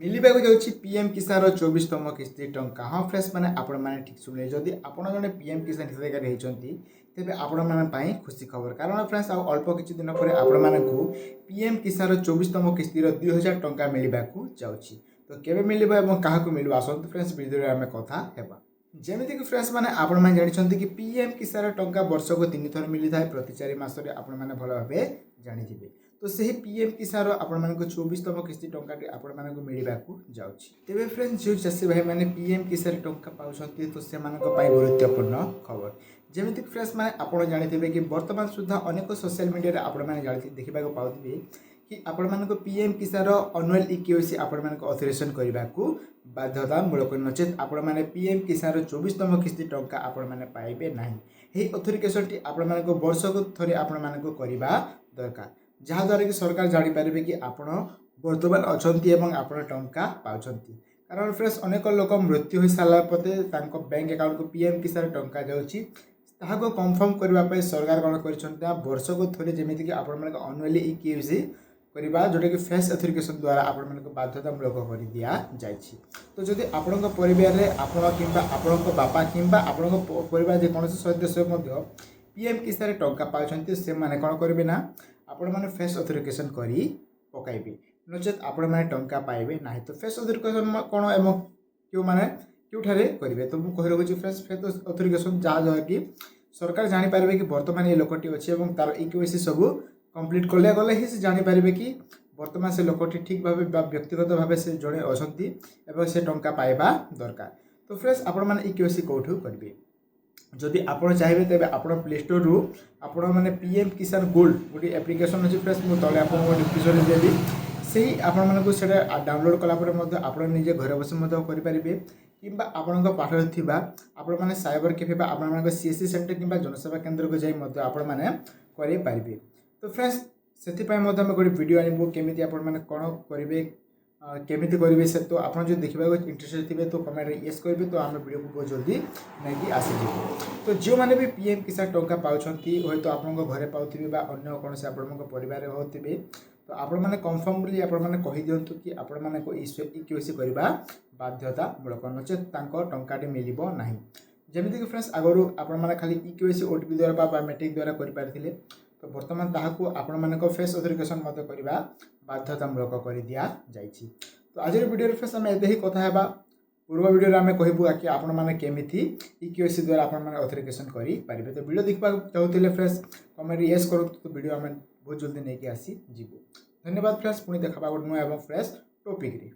मिलवाक जाऊँगी पीएम किसान 24तम किस्ती टंका। हाँ फ्रेंड्स मैंने आपण मैंने ठीक शुणिले जदि आपड़ जड़े पीएम किसान हिताधिकारी होती तेज आपण मैंने खुशी खबर कारण फ्रेंड्स अल्प किसी दिन पर आपण मानू पीएम किसान 24तम किस्तिर 2000 टंका मिलवाक जाऊँगी। तो केवे मिल क्या मिल आसतु फ्रेंड्स भिडियो आम कथा हेबा। जमीक फ्रेंड्स मैंने आपण मैंने जानते कि पीएम किसान टंका वर्ष को 3 थर मिली था प्रति 4 मासरे आपण मैंने भल भाव जानिथे। तो सही पीएम किसान आपण मानक 24तम किस्ती टंका आपण मानक मिलवाक जाउछि। तेबे फ्रेंड्स जो चाषी भाई मैंने पीएम किसान टंका पाउछन्ती तो से मानक पई गुरुत्वपूर्ण खबर। जमिति फ्रेंड्स माने आपण जानिथिबे कि वर्तमान सुद्धा अनेक सोशल मीडिया रे आपण माने जानि देखिबाक पाउथिबे कि आपण मानक पीएम किसान अनुअल इक्यूसी आपण मानक ऑथराइजेशन करबाकू बाध्यतामूलक नचेत आपण माने पीएम किसान 24तम किस्ती टंका आपण माने पाइबे नाही। हे ऑथराइजेशन टी आपण मानक वर्षको थरे आपण मानक करबा दरकार जहाँद्वारा कि सरकार जानीपारे कि आपण बर्तमान अच्छी आपण टंका पाँच। कारण फ्रेंड्स अनेक लोक मृत्यु हो सारा पर बैंक अकाउंट को पीएम किसान टंका जाऊँगी ताको कन्फर्म करने सरकार कौन कर वर्ष को थोड़े जमीक आपण मानक अनुअली इक्यूसी करवा जोटा कि फेस एथोरिकेशन द्वारा आपण मानक बाध्यतामूलक कर दि जाए। तो जदि आपण परिवार आपण कि बापा कि आपण परिवार जेकोसी सदस्य पीएम किसान टंका पाँच से मैंने कौन करेंगे ना आपण मैंने फेस ऑथराइजेशन करी पकाइबे नचेत आपण मैंने टंका पाइबे ना। तो फेस ऑथराइजेशन कौन एवं क्यों मैंने क्योंठारे करेंगे तो मुझे कही रखुच्छी फेस फेस ऑथराइजेशन जहाँ कि सरकार जानीपारे कि बर्तमान ये लोकटी अच्छी और तार इक्यूसी सब कंप्लीट कले गले ही से जानीपारे कि बर्तमान से लोकटी ठीक भाव व्यक्तिगत भाव से जड़े अच्छा से टंका पाइबा दरकार। तो फ्रेंड्स आपण मैंने इक्यूसी कौटू करेंगे जदि आप चाहिए तेज आप प्ले स्टोर रु आपण मैंने पीएम किसान गोल्ड गोटे एप्लिकेशन अच्छी फ्रेंड्स मुझे तले आपको डिस्क्रिप्शन देवी से आपण मानक से डाउनलोड कलापर आप निजे घर बस करेंगे कि आपण पाठर थी आपण मैंने साइबर कैफे आपण मानक सीएससी सेंटर कि जनसेवा केन्द्र को जाइए आपण मैंने करेंगे। तो फ्रेंड्स से गोटे वीडियो आनबू केमी आपण मैंने कौन करेंगे केमी करेंगे से तो आप जो देखा इंटरेस्टेड थे तो कमेंट येस करेंगे तो आम वीडियो को बहुत जल्दी नहीं आसीज। तो जो मैंने भी पीएम किसान टंका पाँच हूँ तो आप घरे पाथे अन्य कौन से आप परिवार होते तो आपण मैंने कन्फर्मली आपण मैंने कही दिंतु कि आपण मैंने इक्यूसी करवा बाध्यतामूलक नचेत टंकाटी मिल ना। जमीक फ्रेंड्स आगु आपण मैंने खाली इक्यूसी ओटीपी द्वारा मेट्रिक द्वारा करें तो बर्तमान ताकू आपण मानक फेस ऑथराइजेशन करवा बाध्यतामूलक कर दि जाए। तो आज वीडियो फ्रेंड्स आम एते ही कथा पूर्व वीडियो आम कहबू कि आपण मैंने केमिति इक्यूसी द्वारा आपण मैंने ऑथराइजेशन करेंगे। तो वीडियो देखा चाहते फ्रेंड्स कमेंट येस करूँ तो वीडियो आम बहुत जल्दी नहीं आसी जीवु। धन्यवाद फ्रेंड्स पुणी देखा गोटे नुआ फ्रेश टॉपिक रे।